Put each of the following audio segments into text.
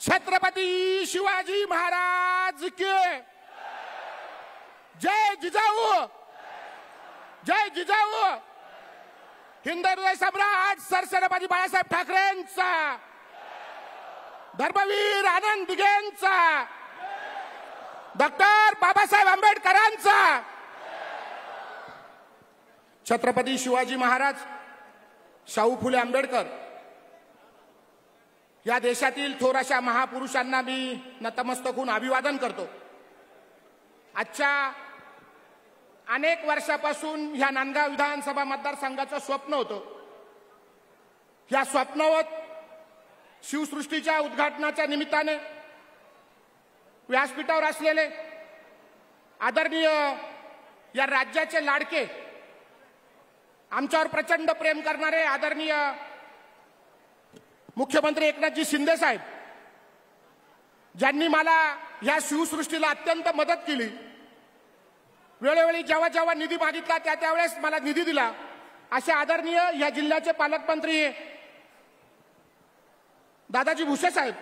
छत्रपती शिवाजी महाराज की जय जिजाऊ, जय जिजाऊ। हिंदुहृदय सम्राट सरसेनापती बाळासाहेब ठाकरेंचा, धर्मवीर आनंद दिघेंचा, डॉक्टर बाबासाहेब आंबेडकरांचा। छत्रपती शिवाजी महाराज, शाहू फुले आंबेडकर या देशातील थोर अशा महापुरुषांना मी नतमस्तक होऊन अभिवादन करतो। आजच्या अनेक वर्षापासून ह्या नांदगाव विधानसभा मतदारसंघाचं स्वप्न होतं। या स्वप्नावर शिवसृष्टीच्या उद्घाटनाच्या निमित्ताने व्यासपीठावर असलेले आदरणीय या राज्याचे लाडके, आमच्यावर प्रचंड प्रेम करणारे आदरणीय मुख्यमंत्री एकनाथजी शिंदे साहेब, ज्यांनी मला या शिवसृष्टीला अत्यंत मदत केली। वेळोवेळी जेव्हा जेव्हा निधी मागितला त्यावेळेस मला निधी दिला। असे आदरणीय या जिल्ह्याचे पालकमंत्री दादाजी भुसे साहेब,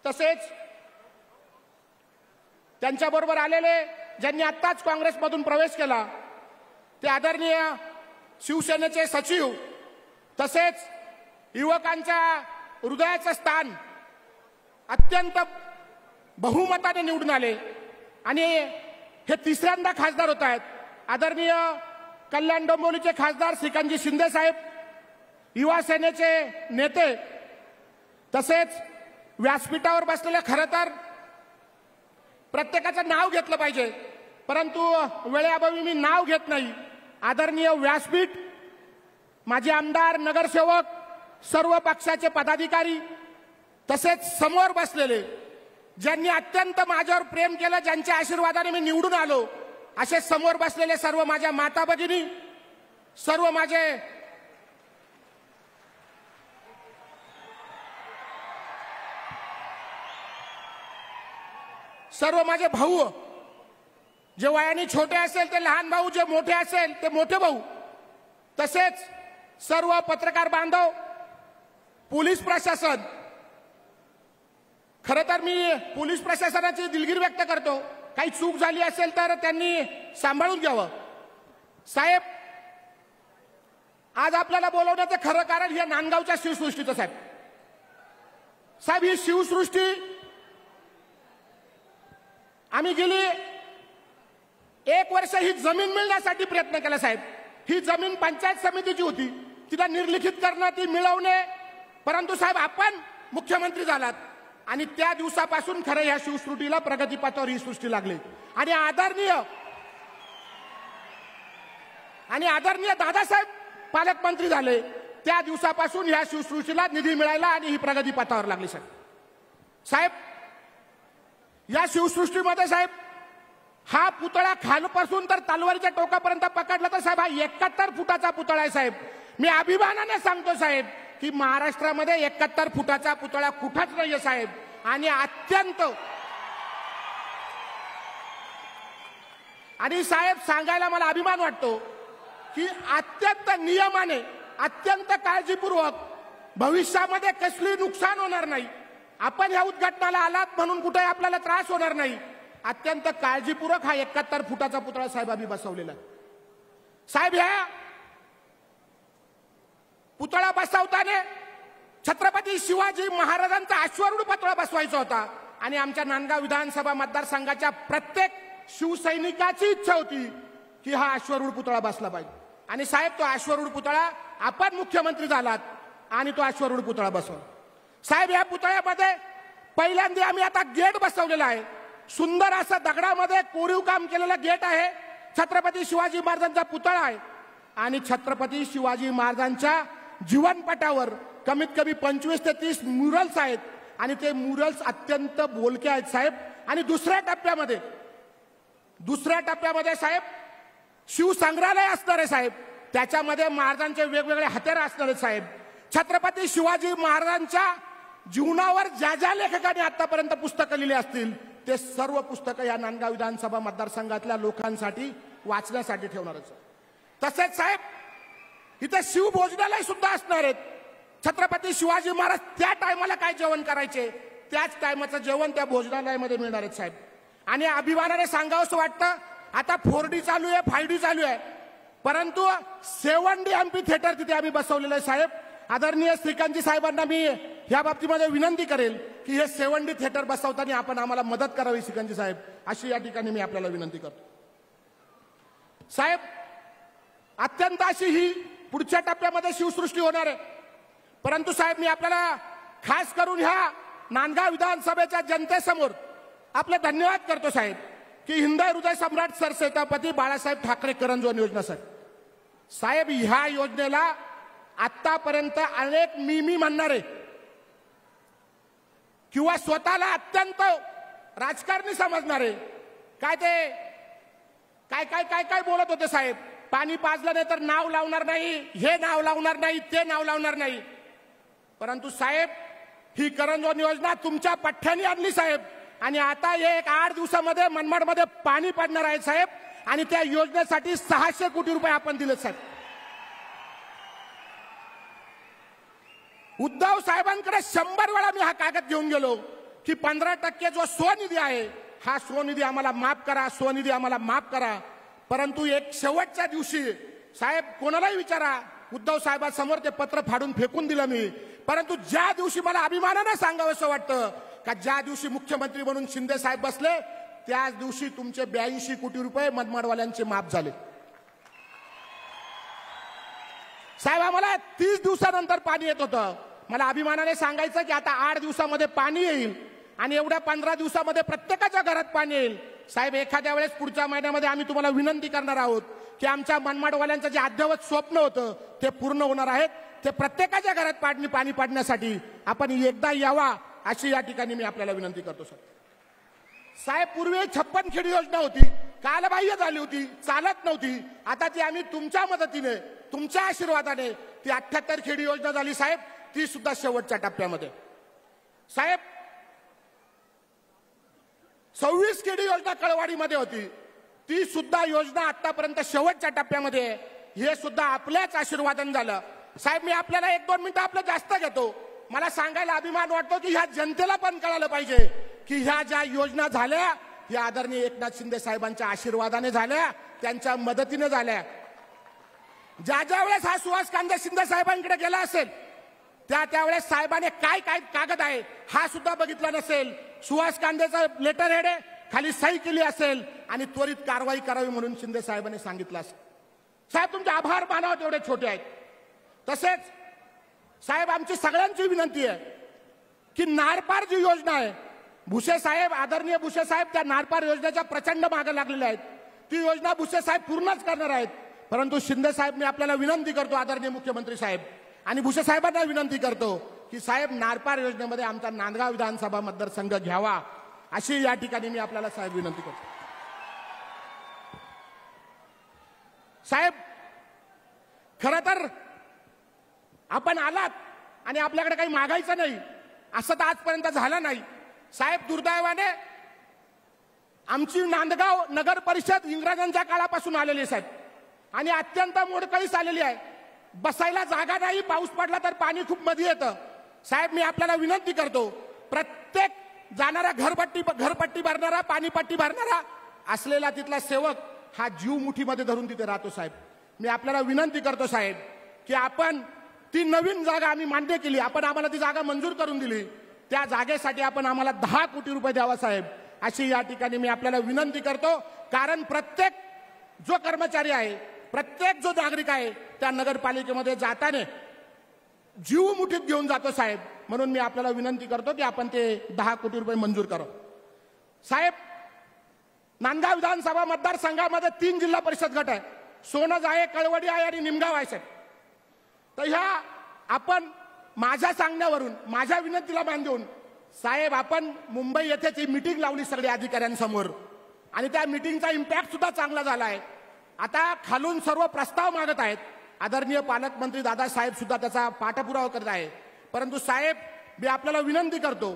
तसेच त्यांच्याबरोबर आलेले ज्यांनी आत्ताच काँग्रेसमधून प्रवेश केला ते आदरणीय शिवसेनेचे सचिव, तसेच युवकांच्या हृदयाचं स्थान अत्यंत बहुमताने निवडून आले आणि हे तिसऱ्यांदा खासदार होत आहेत। आदरणीय कल्याण डोंबिवलीचे खासदार श्रीकांतजी शिंदे साहेब, युवा सेनेचे नेते, तसेच व्यासपीठावर बसलेले, खरं तर प्रत्येकाचं नाव घेतलं पाहिजे परंतु वेळेअभावी मी नाव घेत नाही। आदरणीय व्यासपीठ, माजी आमदार, नगरसेवक, सर्व पक्षाचे पदाधिकारी, तसेच समोर बसलेले ज्यांनी अत्यंत माझ्यावर प्रेम केलं, ज्यांच्या आशीर्वादाने मी निवडून आलो, असे समोर बसलेले सर्व माझ्या माता भगिनी, सर्व माझे भाऊ, जे वयाने छोटे असेल ते लहान भाऊ, जे मोठे असेल ते मोठे भाऊ, तसेच सर्व पत्रकार बांधव, पोलीस प्रशासन। खरं तर मी पोलीस प्रशासनाची दिलगिरी व्यक्त करतो, काही चूक झाली असेल तर त्यांनी सांभाळून घ्यावं। साहेब, आज आपल्याला बोलवण्याचं खरं कारण हे नांदगावच्या शिवसृष्टीचं साहेब, ही शिवसृष्टी आम्ही गेली 1 वर्ष ही जमीन मिळण्यासाठी प्रयत्न केला साहेब। ही जमीन पंचायत समितीची होती, तिला निर्लिखित करणं, ती मिळवणे, परंतु साहेब आपण मुख्यमंत्री झालात आणि त्या दिवसापासून खरं या शिवसृष्टीला प्रगतीपथावर ही सृष्टी लागली आणि आदरणीय दादासाहेब पालकमंत्री झाले त्या दिवसापासून या शिवसृष्टीला निधी मिळाला आणि ही प्रगतीपथावर लागली साहेब। या शिवसृष्टीमध्ये साहेब हा पुतळा खालपासून तर तलवारीच्या टोकापर्यंत पकडला तर साहेब हा 71 फुटाचा पुतळा आहे साहेब। मी अभिमानाने सांगतो साहेब की महाराष्ट्रामध्ये 71 फुटाचा पुतळा कुठंच नाहीये साहेब आणि साहेब सांगायला मला अभिमान वाटतो की अत्यंत नियमाने, अत्यंत काळजीपूर्वक, भविष्यामध्ये कसली नुकसान होणार नाही, आपण ह्या उद्घाटनाला आलात म्हणून कुठे आपल्याला त्रास होणार नाही, अत्यंत काळजीपूर्वक हा 71 फुटाचा पुतळा साहेब आम्ही बसवलेला साहेब। ह्या पुतळा बसवताना छत्रपती शिवाजी महाराजांचा अश्वारूढ पुतळा बसवायचा होता आणि आमच्या नांदगाव विधानसभा मतदारसंघाच्या प्रत्येक शिवसैनिकाची इच्छा होती की हा अश्वारूढ पुतळा बसला पाहिजे आणि साहेब तो अश्वारूढ पुतळा आपण मुख्यमंत्री झालात आणि तो अश्वारूढ पुतळा बसवला साहेब। या पुतळ्यामध्ये पहिल्यांदा आम्ही आता गेट बसवलेला आहे, सुंदर असं दगडामध्ये कोरीव काम केलेलं गेट आहे, छत्रपती शिवाजी महाराजांचा पुतळा आहे आणि छत्रपती शिवाजी महाराजांच्या जीवनपटावर कमीत कमी 25 ते 30 म्युरल्स आहेत आणि ते म्युरल्स अत्यंत बोलके आहेत साहेब। आणि दुसऱ्या टप्प्यामध्ये साहेब शिवसंग्रहालय असणार आहे साहेब, त्याच्यामध्ये महाराजांचे वेगवेगळे हत्यार असणार आहेत साहेब। छत्रपती शिवाजी महाराजांच्या जीवनावर ज्या लेखकांनी आतापर्यंत पुस्तकं लिहिली असतील ते सर्व पुस्तकं या नांदगाव विधानसभा मतदारसंघातल्या लोकांसाठी वाचण्यासाठी ठेवणार आहेत। तसेच साहेब इथे शिवभोजनालय सुद्धा असणार आहेत। छत्रपती शिवाजी महाराज त्या टायमाला काय जेवण करायचे त्याच टायमाचं जेवण त्या भोजनालयामध्ये मिळणार आहे साहेब. आणि अभिमानाने सांगावंसं वाटतं आता 4D चालू आहे 5D चालू आहे परंतु 7D एम्पी थिएटर तिथे आम्ही बसवलेलं आहे साहेब. आदरणीय श्रीकांतजी साहेबांना मी या बाबतीमध्ये विनंती करेल की हे 7D थिएटर बसवताना आपण आम्हाला मदत करावी श्रीकांतजी साहेब अशी या ठिकाणी मी आपल्याला विनंती करतो. साहेब अत्यंत अशी ही पुढच्या टप्प्यामध्ये शिवसृष्टी होणार आहे परंतु साहेब मी आपल्याला खास करून ह्या नांदगाव विधानसभेच्या जनतेसमोर आपले धन्यवाद करतो साहेब की हिंद हृदय सम्राट सरसेनापती बाळासाहेब ठाकरे करंजवन योजना साहेब ह्या योजनेला आतापर्यंत अनेक मी म्हणणारे किंवा स्वतःला अत्यंत राजकारणी समजणारे काय ते काय काय काय काय बोलत होते साहेब. पाणी पाजलं नाही तर नाव लावणार नाही हे नाव लावणार नाही ते नाव लावणार नाही परंतु साहेब ही करंजवन योजना तुमच्या पठ्ठ्याने आणली साहेब. आणि आता हे 8 दिवसामध्ये मनमाडमध्ये पाणी पडणार आहे साहेब आणि त्या योजनेसाठी 600 कोटी रुपये आपण दिले साहेब. उद्धव साहेबांकडे 100 वेळा मी हा कागद घेऊन गेलो की 15% जो स्वनिधी आहे हा स्वनिधी आम्हाला माफ करा स्वनिधी आम्हाला माफ करा. परंतु एक शेवटच्या दिवशी साहेब कोणालाही विचारा उद्धव साहेबांसमोर ते पत्र फाडून फेकून दिलं मी. परंतु ज्या दिवशी मला अभिमानाने सांगावंसं वाटतं का ज्या दिवशी मुख्यमंत्री म्हणून शिंदे साहेब बसले त्याच दिवशी तुमचे 82 कोटी रुपये मनमाडवाल्यांचे माफ झाले साहेब. आम्हाला 30 दिवसानंतर पाणी येत होतं. मला अभिमानाने सांगायचं की आता 8 दिवसामध्ये पाणी येईल आणि एवढ्या 15 दिवसामध्ये प्रत्येकाच्या घरात पाणी येईल. साहेब एखाद्या वेळेस पुढच्या महिन्यामध्ये आम्ही तुम्हाला विनंती करणार आहोत की आमच्या मनमाडवाल्यांचं जे अद्ययावत स्वप्न होतं ते पूर्ण होणार आहेत. ते प्रत्येकाच्या घरात पाणी पाडण्यासाठी आपण एकदा यावा अशी या ठिकाणी मी आपल्याला विनंती करतो सर. साहेब पूर्वी 56 खेडी योजना होती कालबाह्य झाली होती चालत नव्हती. आता ती आम्ही तुमच्या मदतीने तुमच्या आशीर्वादाने ती 78 खेडी योजना झाली साहेब. ती सुद्धा शेवटच्या टप्प्यामध्ये साहेब. 26 खेडी योजना कळवाडीमध्ये होती ती सुद्धा योजना आतापर्यंत शेवटच्या टप्प्यामध्ये हे सुद्धा आपल्याच आशीर्वादाने झालं साहेब. मी आपल्याला 1-2 मिनिटं आपलं जास्त घेतो. मला सांगायला अभिमान वाटतो की ह्या जनतेला पण कळालं पाहिजे की ह्या ज्या योजना झाल्या या आदरणीय एकनाथ शिंदे साहेबांच्या आशीर्वादाने झाल्या त्यांच्या मदतीने झाल्या. ज्या वेळेस हा सुहास कांदे शिंदे साहेबांकडे गेला असेल त्यावेळेस साहेबांनी काय काय कागद आहे हा सुद्धा बघितला नसेल. सुहास कांदेचं लेटर हेड खाली सही केली असेल आणि त्वरित कारवाई करावी म्हणून शिंदे साहेबांनी सांगितलं असेल. साहेब तुमचे आभार मानावं तेवढे छोटे आहेत. तसेच साहेब आमची सगळ्यांची विनंती आहे की नारपार जी योजना आहे भुसे साहेब आदरणीय भुसे साहेब त्या नारपार योजनेच्या प्रचंड मागे लागलेल्या आहेत. ती योजना भुसे साहेब पूर्णच करणार आहेत. परंतु शिंदे साहेब मी आपल्याला विनंती करतो आदरणीय मुख्यमंत्री साहेब आणि भुसे साहेबांना विनंती करतो की साहेब नारपार योजनेमध्ये आमचा नांदगाव विधानसभा मतदारसंघ घ्यावा अशी या ठिकाणी मी आपल्याला साहेब विनंती करतो. साहेब खरं तर आपण आलात आणि आपल्याकडे काही मागायचं नाही असं तर आजपर्यंत झालं नाही साहेब. दुर्दैवाने आमची नांदगाव नगर परिषद इंग्रजांच्या काळापासून आलेली साहेब आणि अत्यंत मोडकळीस आलेली आहे. बसायला जागा नाही पाऊस पडला तर पाणी खूप मध्ये येतं साहेब. मी आपल्याला विनंती करतो प्रत्येक जाणारा घरपट्टी भरणारा पाणीपट्टी भरणारा असलेला तिथला सेवक हा जीव मुठीमध्ये धरून तिथे राहतो साहेब. मी आपल्याला विनंती करतो साहेब की आपण ती नवीन जागा आम्ही मान्य केली आपण आम्हाला ती जागा मंजूर करून दिली त्या जागेसाठी आपण आम्हाला 10 कोटी रुपये द्यावा साहेब अशी या ठिकाणी मी आपल्याला विनंती करतो. कारण प्रत्येक जो कर्मचारी आहे प्रत्येक जो नागरिक आहे त्या नगरपालिकेमध्ये जाताना जीव मुठीत घेऊन जातो साहेब. म्हणून मी आपल्याला विनंती करतो की आपण ते 10 कोटी रुपये मंजूर करू साहेब. नांदगाव विधानसभा मतदारसंघामध्ये 3 जिल्हा परिषद गट आहे. सोनज आहे कळवडी आहे आणि निमगाव आहे साहेब. तर ह्या आपण माझ्या सांगण्यावरून माझ्या विनंतीला मान देऊन साहेब आपण मुंबई येथे ती मीटिंग लावली सगळ्या अधिकाऱ्यांसमोर आणि त्या मीटिंगचा इम्पॅक्ट सुद्धा चांगला झाला आहे. आता खालून सर्व प्रस्ताव मागत आहेत. आदरणीय पालकमंत्री दादासाहेब सुद्धा त्याचा पाठपुरावा करत आहे. परंतु साहेब मी आपल्याला विनंती करतो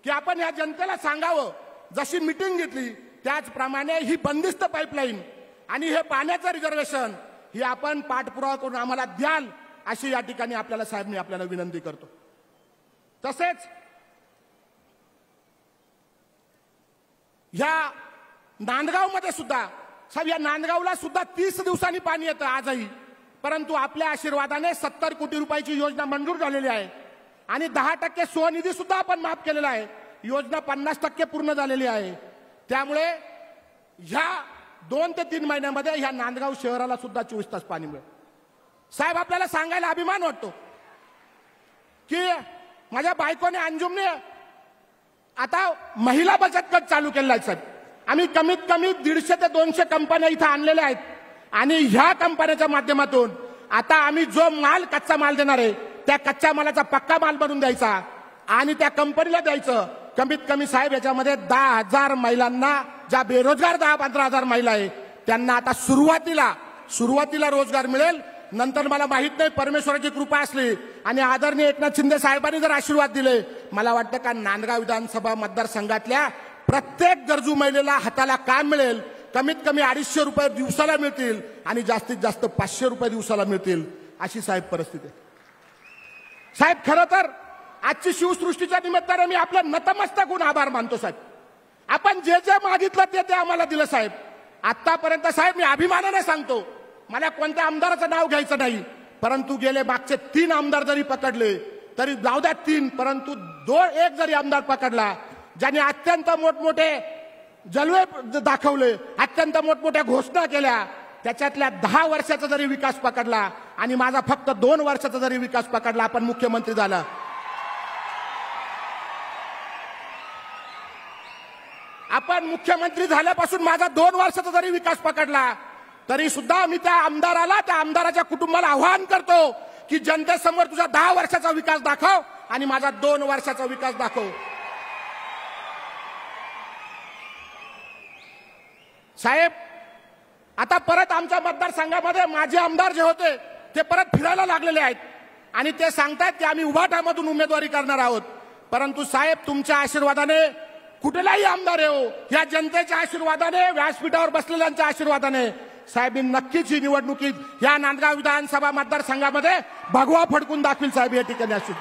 की आपण या जनतेला सांगावं जशी मीटिंग घेतली त्याचप्रमाणे ही बंदिस्त पाईपलाईन आणि हे पाण्याचं रिझर्वेशन ही आपण पाठपुरावा करून आम्हाला द्याल अशी या ठिकाणी आपल्याला साहेब मी आपल्याला विनंती करतो. तसेच ह्या नांदगावमध्ये सुद्धा साहेब, या नांदगावला सुद्धा 30 दिवसांनी पाणी येतं आजही, परंतु आपल्या आशीर्वादाने 70 कोटी रुपयाची योजना मंजूर झालेली आहे आणि 10% स्वनिधी सुद्धा आपण माफ केलेला आहे. योजना 50% पूर्ण झालेली आहे. त्यामुळे ह्या 2 ते 3 महिन्यामध्ये ह्या नांदगाव शहराला सुद्धा 24 तास पाणी मिळेल. साहेब, आपल्याला सांगायला अभिमान वाटतो की माझ्या बायकोने अंजुमने आता महिला बचत गट चालू केलेला आहे. साहेब, आम्ही कमीत कमी 150 ते 200 कंपन्या इथं आणलेल्या आहेत आणि ह्या कंपन्याच्या माध्यमातून आता आम्ही जो माल कच्चा माल देणार आहे त्या कच्च्या मालाचा पक्का माल बनवून द्यायचा आणि त्या कंपनीला द्यायचं. कमीत कमी साहेब याच्यामध्ये 10,000 महिलांना, ज्या बेरोजगार 10-15,000 महिला आहे त्यांना आता सुरुवातीला रोजगार मिळेल. नंतर मला माहित नाही, परमेश्वराची कृपा असली आणि आदरणीय एकनाथ शिंदे साहेबांनी जर आशीर्वाद दिले, मला वाटतं का नांदगाव विधानसभा मतदारसंघातल्या प्रत्येक गरजू महिलेला हाताला काम मिळेल. कमीत कमी 250 रुपये दिवसाला मिळतील आणि जास्तीत जास्त 500 रुपये दिवसाला मिळतील, अशी साहेब परिस्थिती आहे. साहेब, खरं तर आजची शिवसृष्टीच्या निमित्ताने मी आपलं नतमस्तक होऊन आभार मानतो. साहेब, आपण जे जे मागितलं ते आम्हाला दिलं. साहेब, आतापर्यंत साहेब मी अभिमानाने सांगतो, मला कोणत्या आमदाराचं नाव घ्यायचं नाही, परंतु गेले मागचे 3 आमदार जरी पकडले तरी जाऊ द्या 3, परंतु 1 जरी आमदार पकडला ज्यांनी अत्यंत मोठमोठे जलवे दाखवले, अत्यंत मोठमोठ्या घोषणा केल्या, त्याच्यातल्या 10 वर्षाचा जरी विकास पकडला आणि माझा फक्त 2 वर्षाचा जरी विकास पकडला, आपण मुख्यमंत्री झाला. आपण मुख्यमंत्री झाल्यापासून माझा 2 वर्षाचा जरी विकास पकडला तरी सुद्धा मी त्या आमदाराला, त्या आमदाराच्या कुटुंबाला आवाहन करतो की जनतेसमोर तुझा 10 वर्षाचा विकास दाखव आणि माझा 2 वर्षाचा विकास दाखव. साहेब, आता परत आमच्या मतदारसंघामध्ये माझे आमदार जे होते ते परत फिरायला लागलेले आहेत आणि ते सांगतात की आम्ही उभाटामधून उमेदवारी करणार आहोत. परंतु साहेब, तुमच्या आशीर्वादाने कुठलाही आमदार येऊ, या जनतेच्या आशीर्वादाने, व्यासपीठावर बसलेल्यांच्या आशीर्वादाने साहेब, मी नक्कीच ही निवडणुकीत या नांदगाव विधानसभा मतदारसंघामध्ये भगवा फडकून दाखवील. साहेब, या ठिकाणी असू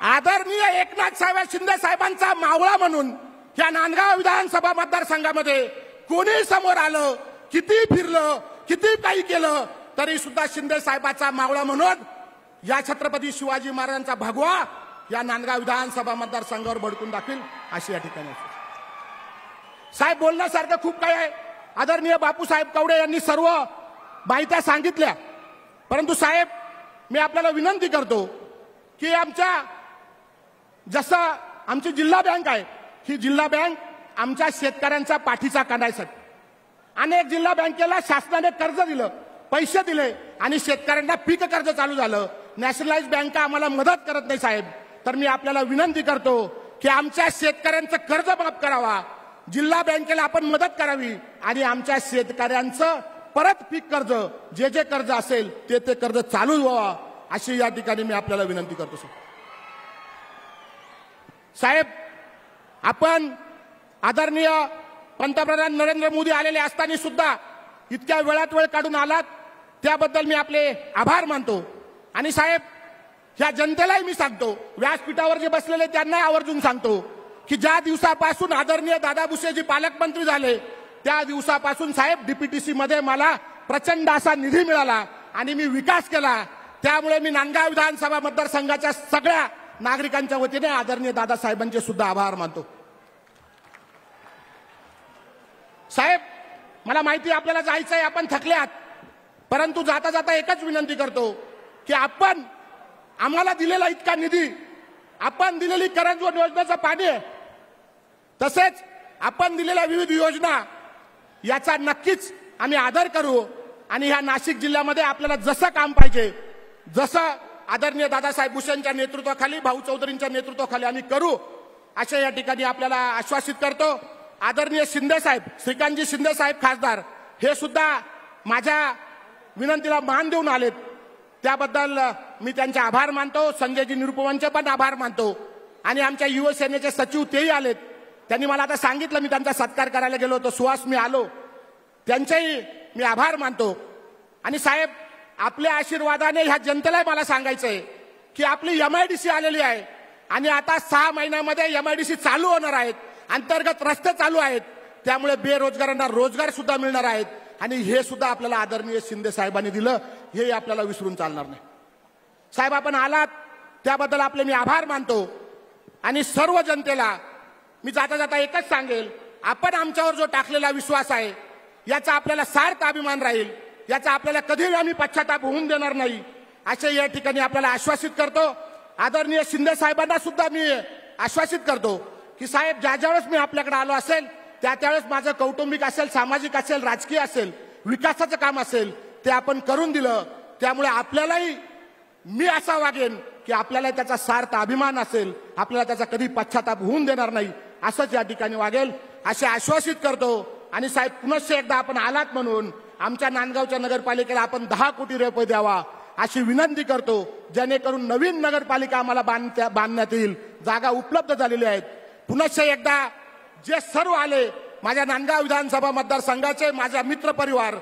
आदरणीय एकनाथ शिंदे साहेबांचा मावळा म्हणून या नांदगाव विधानसभा मतदारसंघामध्ये कोणी समोर आलं, किती फिरलं, किती काही केलं, तरी सुद्धा शिंदे साहेबांचा मावळा म्हणून या छत्रपती शिवाजी महाराजांचा भगवा या नांदगाव विधानसभा मतदारसंघावर भडकून दाखवील, अशी या ठिकाणी. साहेब, बोलण्यासारखं खूप काही आहे. आदरणीय बापूसाहेब कवडे यांनी सर्व माहित्या सांगितल्या, परंतु साहेब मी आपल्याला विनंती करतो की जसं आमची जिल्हा बँक आहे, ही जिल्हा बँक आमच्या शेतकऱ्यांचा पाठीचा कणा आहे. अनेक जिल्हा बँकेला शासनाने कर्ज दिलं, पैसे दिले आणि शेतकऱ्यांना पीक कर्ज चालू झालं. नॅशनलाइज बँका आम्हाला मदत करत नाही. साहेब, तर मी आपल्याला विनंती करतो की आमच्या शेतकऱ्यांचं कर्ज माफ करावा, जिल्हा बँकेला आपण मदत करावी आणि आमच्या शेतकऱ्यांचं परत पीक कर्ज, जे कर्ज असेल ते कर्ज चालू व्हावा, अशी या ठिकाणी मी आपल्याला विनंती करतो. साहेब, आपण आदरणीय पंतप्रधान नरेंद्र मोदी आलेले असताना सुद्धा इतक्या वेळात वेळ काढून आलात, त्याबद्दल मी आपले आभार मानतो. आणि साहेब, ह्या जनतेलाही मी सांगतो, व्यासपीठावर जे बसलेले त्यांनाही आवर्जून सांगतो की ज्या दिवसापासून आदरणीय दादा भुसेजी पालकमंत्री झाले त्या दिवसापासून साहेब डीपीटीसी मध्ये मला प्रचंड असा निधी मिळाला आणि मी विकास केला. त्यामुळे मी नांदगाव विधानसभा मतदारसंघाच्या सगळ्या नागरिकांच्या वतीने आदरणीय दादासाहेबांचे सुद्धा आभार मानतो. साहेब, मला माहिती आपल्याला जायचंय, आपण थकले आहात, परंतु जाता जाता एकच विनंती करतो की आपण आम्हाला दिलेला इतका निधी, आपण दिलेली करंजवन योजनेचं पाणी, तसेच आपण दिलेल्या विविध योजना याचा नक्कीच आम्ही आदर करू आणि ह्या नाशिक जिल्ह्यामध्ये आपल्याला जसं काम पाहिजे, जसं आदरणीय दादासाहेब भुसेंच्या नेतृत्वाखाली, भाऊ चौधरींच्या नेतृत्वाखाली आम्ही करू, अशा या ठिकाणी आपल्याला आश्वासित करतो. आदरणीय शिंदे साहेब, श्रीकांतजी शिंदे साहेब खासदार, हे सुद्धा माझ्या विनंतीला मान देऊन आलेत, त्याबद्दल मी त्यांचे आभार मानतो. संजयजी निरुपमचे पण आभार मानतो आणि आमच्या युवसेनेचे सचिव तेही आलेत. त्यांनी मला आता सांगितलं, मी त्यांचा सत्कार करायला गेलो होतो, सुहास मी आलो, त्यांचेही मी आभार मानतो. आणि साहेब, आपल्या आशीर्वादाने ह्या जनतेला मला सांगायचंय की आपली MIDC आलेली आहे आणि आता 6 महिन्यामध्ये MIDC चालू होणार आहेत, अंतर्गत रस्ते चालू आहेत, त्यामुळे बेरोजगारांना रोजगार सुद्धा मिळणार आहेत आणि हे सुद्धा आपल्याला आदरणीय शिंदे साहेबांनी दिलं, हे आपल्याला विसरून चालणार नाही. साहेब, आपण आलात त्याबद्दल आपले मी आभार मानतो आणि सर्व जनतेला मी जाता जाता एकच सांगेल, आपण आमच्यावर जो टाकलेला विश्वास आहे याचा आपल्याला सार्थ अभिमान राहील, याचा आपल्याला कधीही आम्ही पश्चाताप होऊन देणार नाही असे या ठिकाणी आपल्याला आश्वासित करतो. आदरणीय शिंदे साहेबांना सुद्धा मी आश्वासित करतो की साहेब, ज्या ज्यावेळेस मी आपल्याकडे आलो असेल त्यावेळेस माझं कौटुंबिक असेल, सामाजिक असेल, राजकीय असेल, विकासाचं काम असेल ते आपण करून दिलं. त्यामुळे आपल्यालाही मी असा वागेन की आपल्याला त्याचा सार्थ अभिमान असेल, आपल्याला त्याचा कधी पश्चाताप होऊन देणार नाही असंच या ठिकाणी वागेल असे आश्वासित करतो. आणि साहेब, पुनश्च एकदा आपण आलात म्हणून आमच्या नांदगावच्या नगरपालिकेला आपण 10 कोटी रुपये द्यावा अशी विनंती करतो, जेणेकरून नवीन नगरपालिका आम्हाला बांधण्यात येईल. जागा उपलब्ध झालेल्या आहेत. पुनश्च एकदा जे सर्व आले माझ्या नांदगाव विधानसभा मतदारसंघाचे, माझा मित्र परिवार,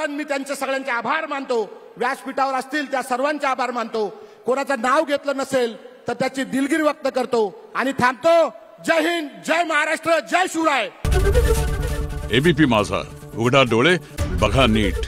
मी त्यांचे सगळ्यांचे आभार मानतो. व्यासपीठावर असतील त्या सर्वांचे आभार मानतो. कोणाचं नाव घेतलं नसेल तर त्याची दिलगिरी व्यक्त करतो आणि थांबतो. जय हिंद, जय महाराष्ट्र, जय शिवराय. ABP माझा, उघडा डोळे बघा नीट.